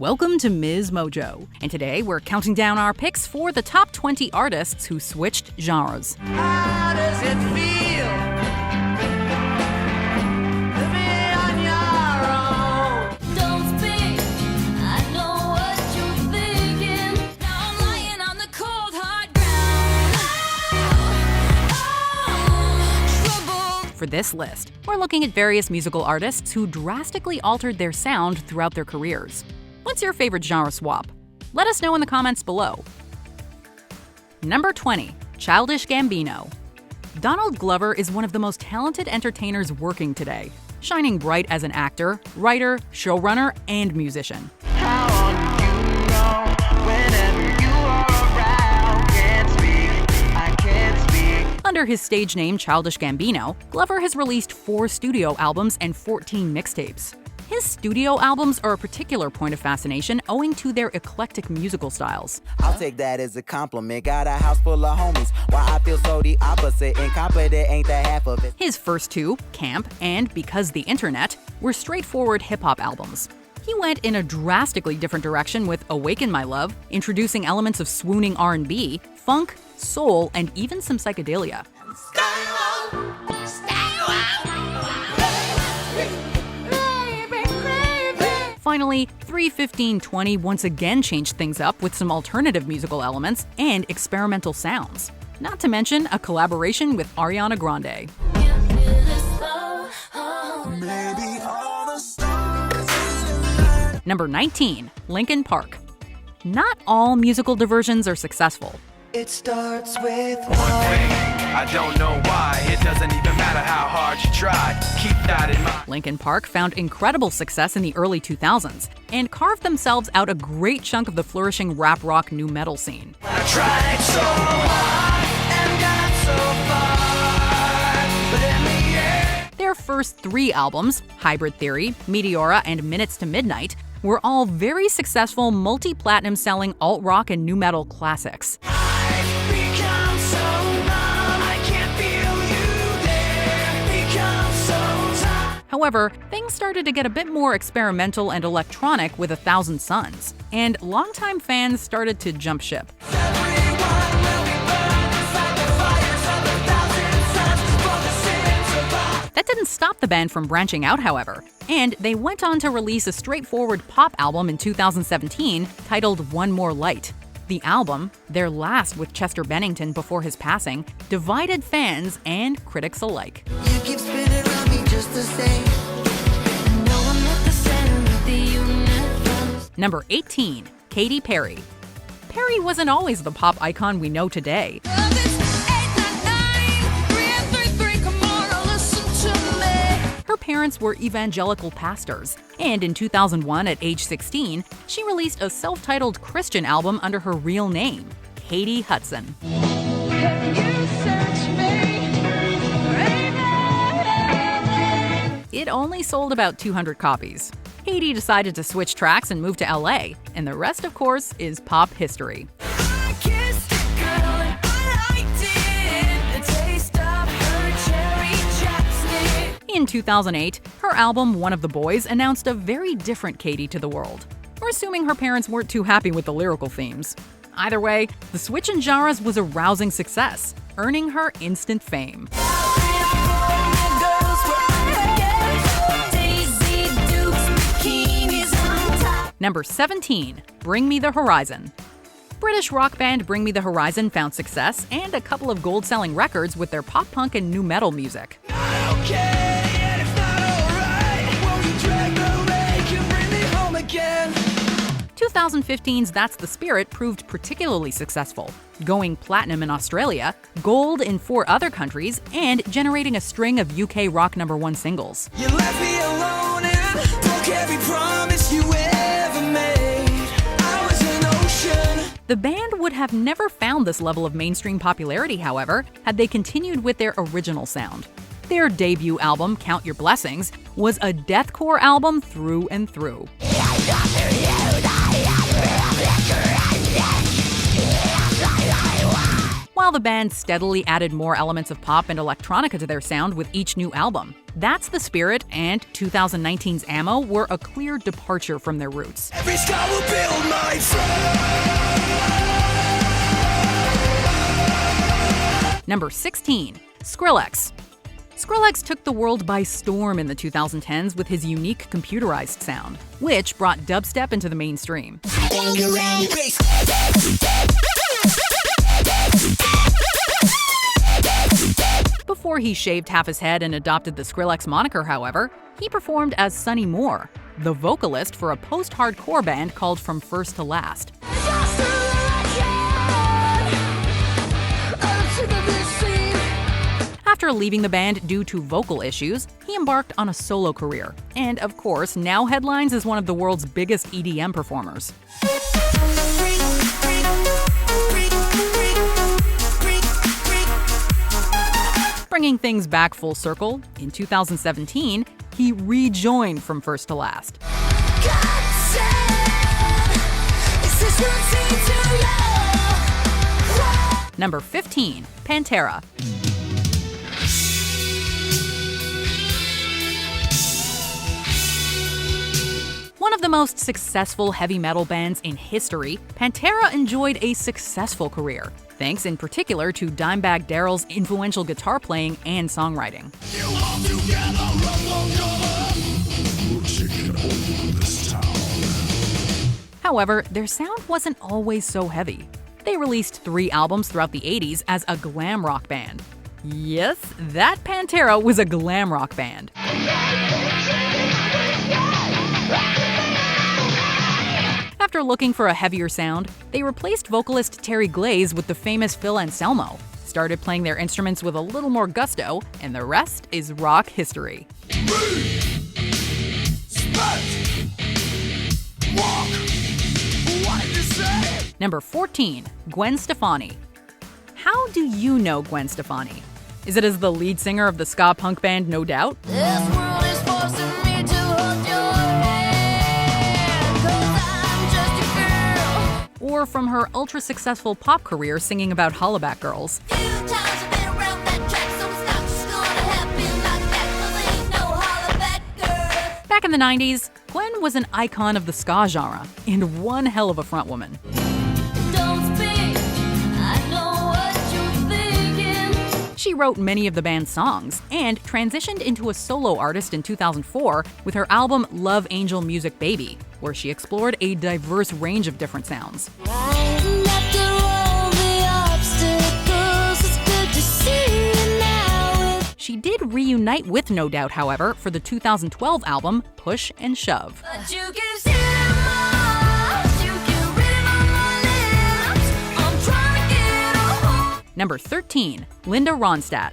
Welcome to MsMojo, and today we're counting down our picks for the top 20 artists who switched genres. How does it feel to be on your own? Don't speak, I know what you're thinking. Now I'm lying on the cold, hard ground. Trouble. For this list, we're looking at various musical artists who drastically altered their sound throughout their careers. What's your favorite genre swap? Let us know in the comments below. Number 20. Childish Gambino. Donald Glover is one of the most talented entertainers working today, shining bright as an actor, writer, showrunner, and musician. How do you know whenever you are around? Can't speak, I can't speak. Under his stage name Childish Gambino, Glover has released 4 studio albums and 14 mixtapes. His studio albums are a particular point of fascination owing to their eclectic musical styles. I'll take that as a compliment. Got a house full of homies. Why I feel so the opposite. Incompetent ain't the half of it. His first 2, Camp and Because the Internet, were straightforward hip-hop albums. He went in a drastically different direction with Awaken My Love, introducing elements of swooning R&B, funk, soul, and even some psychedelia. Finally, 3:15:20 once again changed things up with some alternative musical elements and experimental sounds. Not to mention a collaboration with Ariana Grande. Number 19. Linkin Park. Not all musical diversions are successful. It starts with One thing, I don't know why. It doesn't even matter how hard you try. Keep that in mind. Linkin Park found incredible success in the early 2000s and carved themselves out a great chunk of the flourishing rap rock nu metal scene. I tried so hard and got so far, but in the end, Their first 3 albums, Hybrid Theory, Meteora, and Minutes to Midnight, were all very successful multi-platinum selling alt-rock and nu metal classics. I've become so numb, I can't feel you there. Become so tired. However, things started to get a bit more experimental and electronic with 1,000 Suns, and longtime fans started to jump ship. Everyone will be burned inside the fires of 1,000 suns for the sins of all. That didn't stop the band from branching out, however, and they went on to release a straightforward pop album in 2017 titled One More Light. The album, their last with Chester Bennington before his passing, divided fans and critics alike. You keep spinning around me just the same. No, I'm not the center of the universe. Number 18. Katy Perry. Perry wasn't always the pop icon we know today. Love is 899-333. Come on, now listen to me. Her parents were evangelical pastors, and in 2001, at age 16, she released a self-titled Christian album under her real name, Katie Hudson. It only sold about 200 copies. Katie decided to switch tracks and move to LA, and the rest, of course, is pop history. I kissed a girl and I liked it. The taste of her cherry chapstick. In 2008, her album One of the Boys announced a very different Katie to the world. We're assuming her parents weren't too happy with the lyrical themes. Either way, the switch in genres was a rousing success, earning her instant fame. Number 17. Bring Me the Horizon. British rock band Bring Me the Horizon found success and a couple of gold-selling records with their pop-punk and nu metal music. Okay, and it's not alright. Won't you drag the lake and bring me home again? 2015's That's the Spirit proved particularly successful, going platinum in Australia, gold in 4 other countries, and generating a string of UK rock #1 singles. You left me alone and broke every promise you ever made. I was an ocean. The band would have never found this level of mainstream popularity, however, had they continued with their original sound. Their debut album, Count Your Blessings, was a deathcore album through and through. While while the band steadily added more elements of pop and electronica to their sound with each new album. That's the Spirit and 2019's Ammo were a clear departure from their roots. Every sky will build my friend. Number 16. Skrillex. Skrillex took the world by storm in the 2010s with his unique computerized sound, which brought dubstep into the mainstream. Before he shaved half his head and adopted the Skrillex moniker, however, he performed as Sonny Moore, the vocalist for a post-hardcore band called From First to Last. After leaving the band due to vocal issues, he embarked on a solo career, and of course now headlines as one of the world's biggest EDM performers. Bringing things back full circle, in 2017, he rejoined From First to Last. Number 15. Pantera. One of the most successful heavy metal bands in history, Pantera enjoyed a successful career, thanks in particular to Dimebag Darrell's influential guitar playing and songwriting. However, their sound wasn't always so heavy. They released 3 albums throughout the 80s as a glam rock band. Yes, that Pantera was a glam rock band. After looking for a heavier sound, they replaced vocalist Terry Glaze with the famous Phil Anselmo, started playing their instruments with a little more gusto, and the rest is rock history. Number 14. Gwen Stefani. How do you know Gwen Stefani? Is it as the lead singer of the ska punk band No Doubt? This world is forcing me to hold your hand, 'cause I'm just a girl. Or from her ultra-successful pop career singing about hollaback girls? Few times I've been around that track, so it's not just gonna happen like that, 'cause ain't no hollaback girl. Back in the 90s, Gwen was an icon of the ska genre, and one hell of a frontwoman. Don't speak, I know what you're thinking. She wrote many of the band's songs, and transitioned into a solo artist in 2004 with her album Love Angel Music Baby, where she explored a diverse range of different sounds. And after all the obstacles, it's good to see you now. She did reunite with No Doubt, however, for the 2012 album Push and Shove. But you can see them all, you can read them on my lips. I'm trying to get a hold. Number 13. Linda Ronstadt.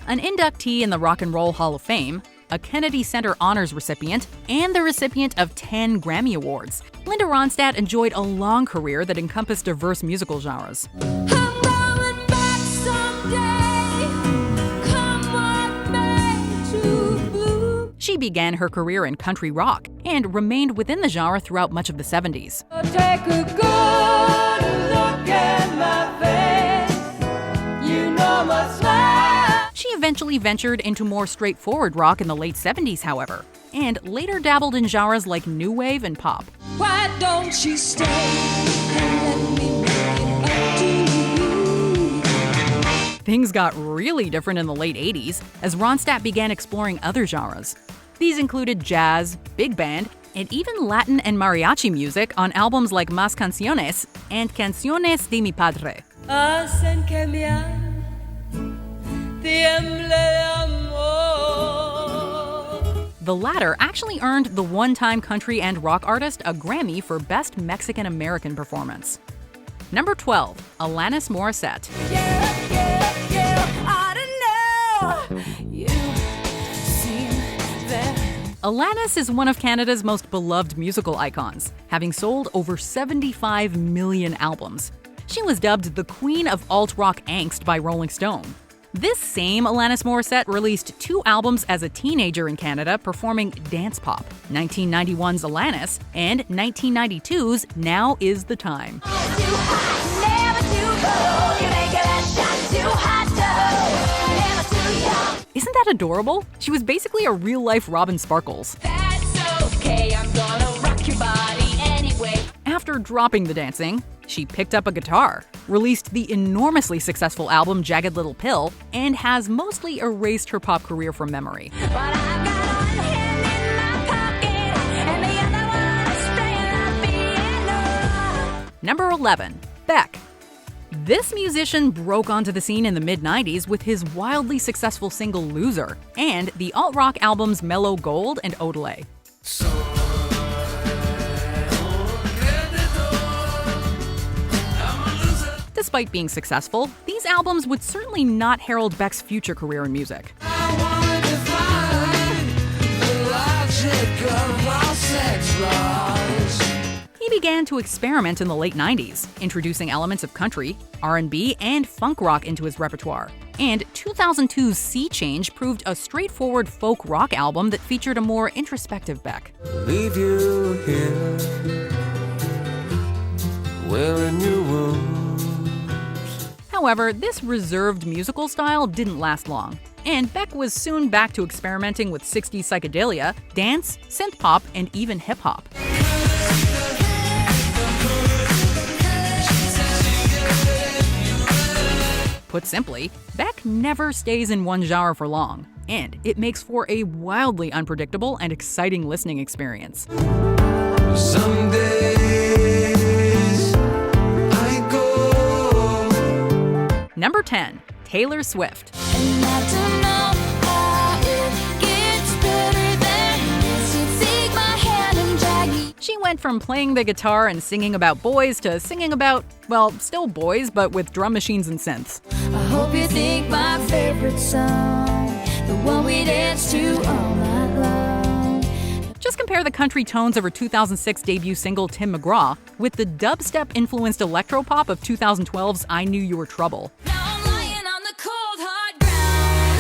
An inductee in the Rock and Roll Hall of Fame, a Kennedy Center Honors recipient, and the recipient of 10 Grammy Awards, Linda Ronstadt enjoyed a long career that encompassed diverse musical genres. I'm going back someday. Come what may to blue. She began her career in country rock and remained within the genre throughout much of the 70s. Take a good look at my face. You know my smile. She eventually ventured into more straightforward rock in the late 70s, however, and later dabbled in genres like new wave and pop. Why don't you stay and let me make it up to you? Things got really different in the late 80s as Ronstadt began exploring other genres. These included jazz, big band, and even Latin and mariachi music on albums like Más Canciones and Canciones de mi Padre. Hacen que mi alma tiemble de amor. The latter actually earned the one-time country and rock artist a Grammy for Best Mexican-American Performance. Number 12. Alanis Morrisette. I don't know. You seem very. Alanis is one of Canada's most beloved musical icons, having sold over 75 million albums. She was dubbed the Queen of Alt-Rock Angst by Rolling Stone. This same Alanis Morissette released 2 albums as a teenager in Canada performing dance pop, 1991's Alanis and 1992's Now Is the Time. Never too cold. You make it a shot. Isn't that adorable? She was basically a real-life Robin Sparkles. That's okay, I'm gonna rock your body anyway. After dropping the dancing, she picked up a guitar, released the enormously successful album Jagged Little Pill, and has mostly erased her pop career from memory. But I've got one hand in my pocket, and the other one is playing the piano. Number 11. Beck. This musician broke onto the scene in the mid-90s with his wildly successful single Loser and the alt-rock albums Mellow Gold and Odelay. Despite being successful, these albums would certainly not herald Beck's future career in music. He began to experiment in the late 90s, introducing elements of country, R&B, and funk rock into his repertoire. And 2002's Sea Change proved a straightforward folk rock album that featured a more introspective Beck. Leave you here, wearing your wounds. However, this reserved musical style didn't last long, and Beck was soon back to experimenting with 60s psychedelia, dance, synth-pop, and even hip-hop. Put simply, Beck never stays in one genre for long, and it makes for a wildly unpredictable and exciting listening experience. Some days I go. Number 10. Taylor Swift. And I don't know how it gets better than this. You take my hand and drag me. She went from playing the guitar and singing about boys to singing about, well, still boys, but with drum machines and synths. I hope you think my favorite song, the one we dance to all night long. Just compare the country tones of her 2006 debut single Tim McGraw with the dubstep-influenced electropop of 2012's I Knew You Were Trouble. Now I'm lying on the cold hard ground.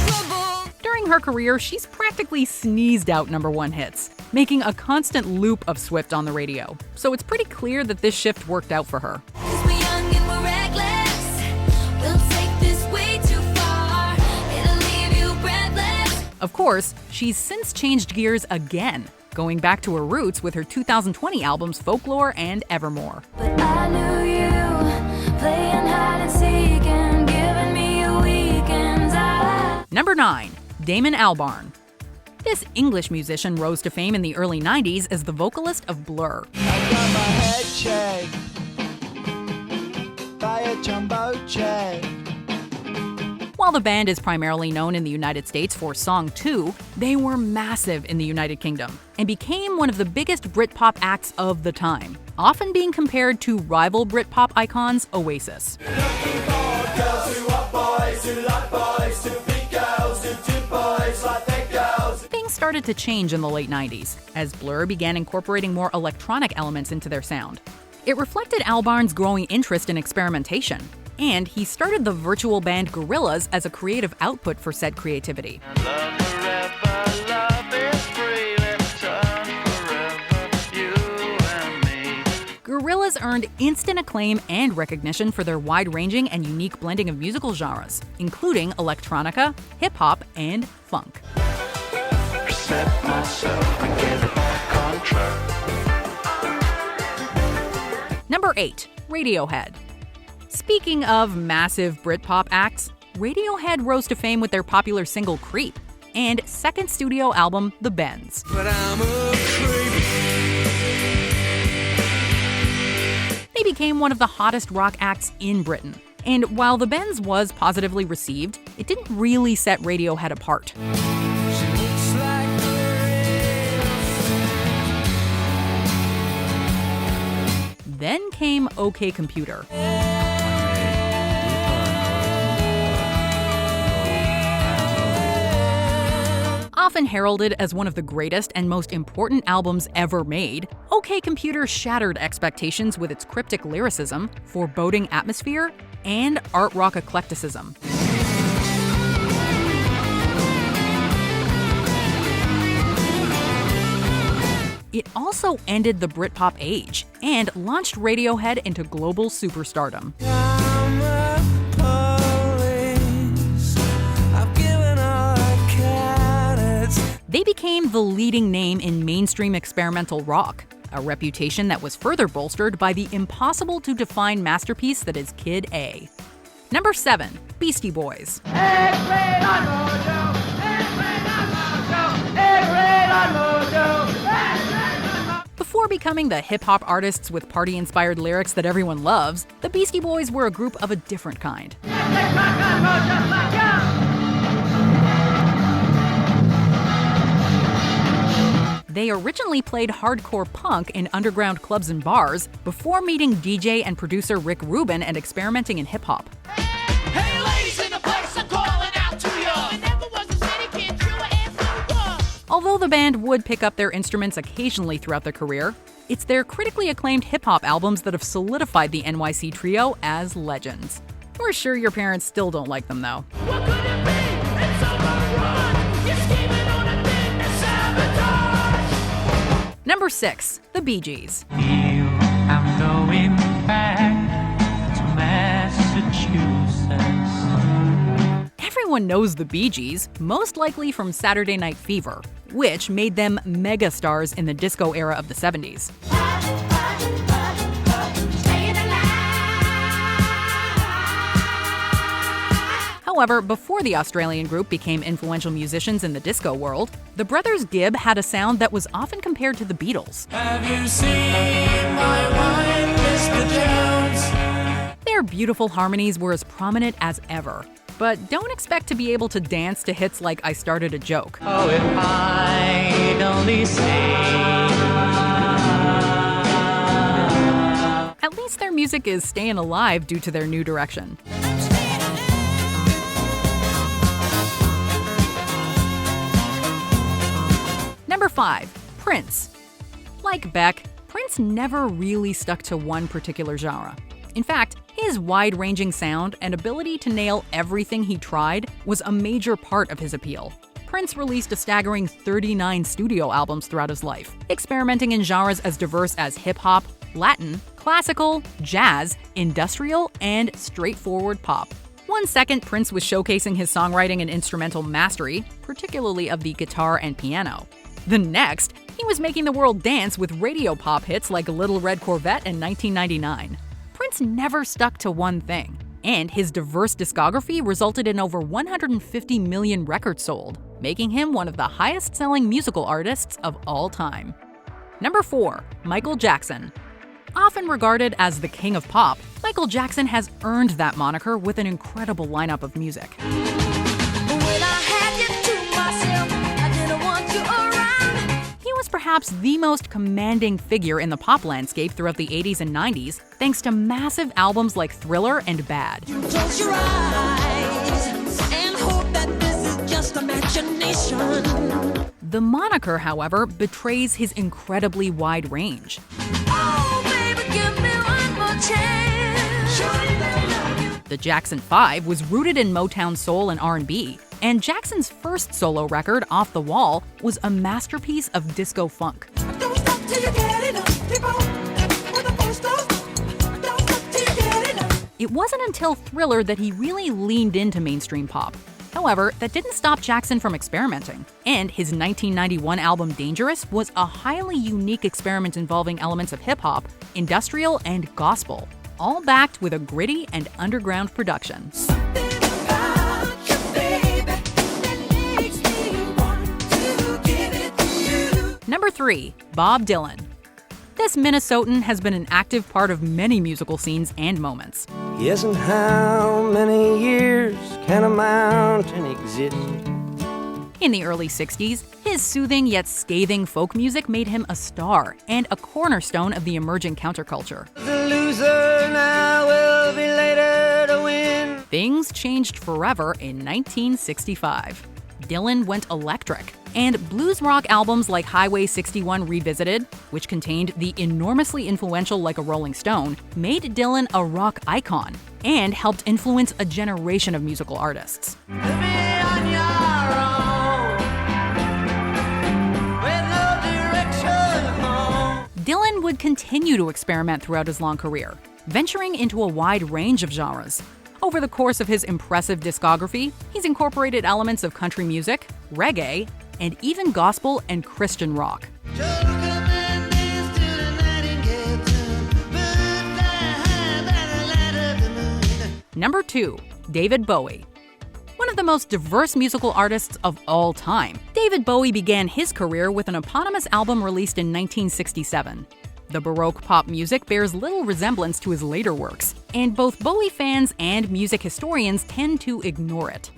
Trouble. During her career, she's practically sneezed out #1 hits, making a constant loop of Swift on the radio. So it's pretty clear that this shift worked out for her. 'Cause we're young and we're reckless. We'll take this way too far. It'll leave you breathless. Of course, she's since changed gears again, going back to her roots with her 2020 albums Folklore and Evermore. But I knew you playing hide and seek and giving me a weekend's eye. Number 9. Damon Albarn. This English musician rose to fame in the early 90s as the vocalist of Blur. I got my head shaved by a jumbo jet. While the band is primarily known in the United States for Song 2, they were massive in the United Kingdom and became one of the biggest Britpop acts of the time, often being compared to rival Britpop icons Oasis. Things started to change in the late 90s as Blur began incorporating more electronic elements into their sound. It reflected Albarn's growing interest in experimentation, and he started the virtual band Gorillaz as a creative output for said creativity. Gorillaz earned instant acclaim and recognition for their wide-ranging and unique blending of musical genres, including electronica, hip-hop, and funk. Number 8. Radiohead. Speaking of massive Britpop acts, Radiohead rose to fame with their popular single Creep and second studio album The Bends. But I'm a creep. They became one of the hottest rock acts in Britain. And while The Bends was positively received, it didn't really set Radiohead apart. She looks like the real. Then came OK Computer. Often heralded as one of the greatest and most important albums ever made, OK Computer shattered expectations with its cryptic lyricism, foreboding atmosphere, and art rock eclecticism. It also ended the Britpop age and launched Radiohead into global superstardom. I'm a holy becoming the leading name in mainstream experimental rock, a reputation that was further bolstered by the impossible-to-define masterpiece that is Kid A. Number 7. Beasty Boys. Before becoming the hip-hop artists with party-inspired lyrics that everyone loves, the Beastie Boys were a group of a different kind. They originally played hardcore punk in underground clubs and bars before meeting DJ and producer Rick Rubin and experimenting in hip-hop. Hey, ladies in the place, I'm calling out to ya. Never was a city kid, true and super. Although the band would pick up their instruments occasionally throughout their career, it's their critically acclaimed hip-hop albums that have solidified the NYC trio as legends. We're sure your parents still don't like them, though. What could it be? It's overrun. You're scheming on a thing to sabotage. Number 6. The Bee Gees. I'm going back to Massachusetts. Everyone knows the Bee Gees, most likely from Saturday Night Fever, which made them megastars in the disco era of the 70s. However, before the Australian group became influential musicians in the disco world, the brothers Gibb had a sound that was often compared to the Beatles. Have you seen my wine, Mr. Jones? Their beautiful harmonies were as prominent as ever. But don't expect to be able to dance to hits like I Started a Joke. Oh, if I'd only stayed. At least their music is staying alive due to their new direction. Number 5. Prince. Like Beck, Prince never really stuck to one particular genre. In fact, his wide-ranging sound and ability to nail everything he tried was a major part of his appeal. Prince released a staggering 39 studio albums throughout his life, experimenting in genres as diverse as hip-hop, Latin, classical, jazz, industrial, and straightforward pop. One second, Prince was showcasing his songwriting and instrumental mastery, particularly of the guitar and piano. The next, he was making the world dance with radio pop hits like Little Red Corvette in 1999. Prince never stuck to one thing, and his diverse discography resulted in over 150 million records sold, making him one of the highest-selling musical artists of all time. Number 4. Michael Jackson. Often regarded as the king of pop, Michael Jackson has earned that moniker with an incredible lineup of music. When I had you to myself, I didn't want you around. He was perhaps the most commanding figure in the pop landscape throughout the 80s and 90s, thanks to massive albums like Thriller and Bad. Close your eyes and hope that this is just imagination. The moniker, however, betrays his incredibly wide range. Oh, baby, give me one more chance. The Jackson 5 was rooted in Motown soul and R&B, and Jackson's first solo record, Off the Wall, was a masterpiece of disco funk. Don't stop till you get enough. Keep on. When the phone stops, don't stop till you get enough. It wasn't until Thriller that he really leaned into mainstream pop. However, that didn't stop Jackson from experimenting, and his 1991 album Dangerous was a highly unique experiment involving elements of hip-hop, industrial, and gospel, all backed with a gritty and underground production. Something about you, baby, that makes me want to give it to you. Number 3. Bob Dylan. This Minnesotan has been an active part of many musical scenes and moments. Yes, and how many years can a mountain exist? In the early 60s, his soothing yet scathing folk music made him a star and a cornerstone of the emerging counterculture. The loser now will be later to win. Things changed forever in 1965. Dylan went electric, and blues rock albums like Highway 61 Revisited, which contained the enormously influential Like a Rolling Stone, made Dylan a rock icon and helped influence a generation of musical artists. Dylan would continue to experiment throughout his long career, venturing into a wide range of genres. Over the course of his impressive discography, he's incorporated elements of country music, reggae, and even gospel and Christian rock. Number 2. David Bowie. One of the most diverse musical artists of all time, David Bowie began his career with an eponymous album released in 1967. The Baroque pop music bears little resemblance to his later works, and both Bowie fans and music historians tend to ignore it.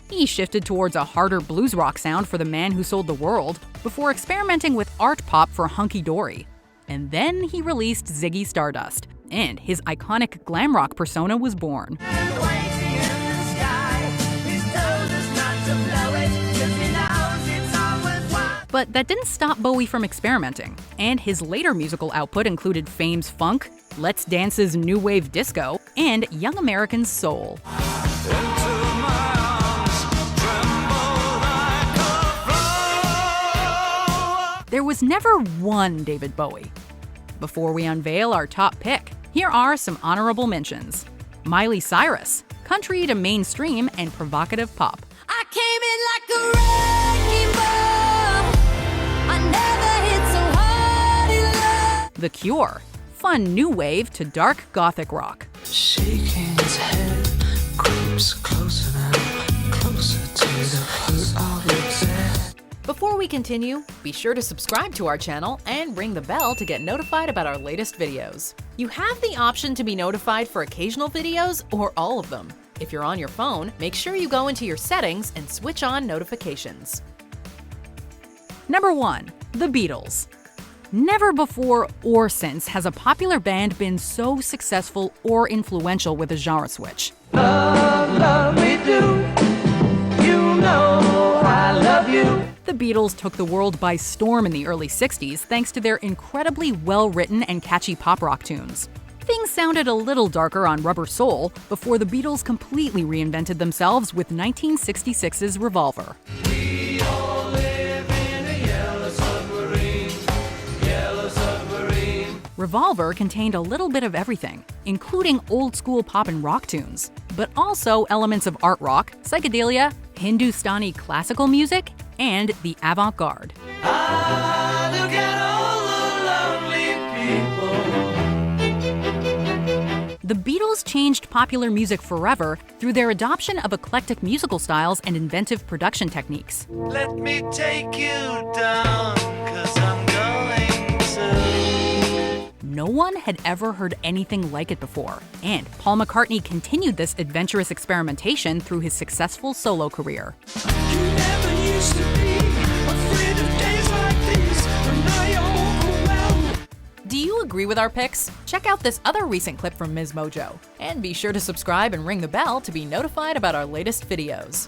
He shifted towards a harder blues rock sound for The Man Who Sold the World, before experimenting with art pop for Hunky Dory. And then he released Ziggy Stardust, and his iconic glam rock persona was born. But that didn't stop Bowie from experimenting, and his later musical output included Fame's funk, Let's Dance's new wave disco, and Young American's soul. There was never one David Bowie. Before we unveil our top pick, here are some honorable mentions. Miley Cyrus, country to mainstream and provocative pop. I came in like a wrecking ball. I never hit so hard in love. The Cure, fun new wave to dark gothic rock. Shaking his head, creeps closer now, closer to the foot of your bed. Before we continue, be sure to subscribe to our channel and ring the bell to get notified about our latest videos. You have the option to be notified for occasional videos or all of them. If you're on your phone, make sure you go into your settings and switch on notifications. Number 1. The Beatles. Never before or since has a popular band been so successful or influential with a genre switch. Love me do, you know I love you. The Beatles took the world by storm in the early 60s thanks to their incredibly well-written and catchy pop rock tunes. Things sounded a little darker on Rubber Soul before the Beatles completely reinvented themselves with 1966's Revolver. We all live in a yellow submarine, yellow submarine. Revolver contained a little bit of everything, including old-school pop and rock tunes, but also elements of art rock, psychedelia, Hindustani classical music, and the avant-garde. Ah, look at all the lonely people. The Beatles changed popular music forever through their adoption of eclectic musical styles and inventive production techniques. Let me take you down, 'cause I'm going to. No one had ever heard anything like it before, and Paul McCartney continued this adventurous experimentation through his successful solo career. You never used to be afraid of days like these, and now you're overwhelmed. Do you agree with our picks? Check out this other recent clip from MsMojo, and be sure to subscribe and ring the bell to be notified about our latest videos.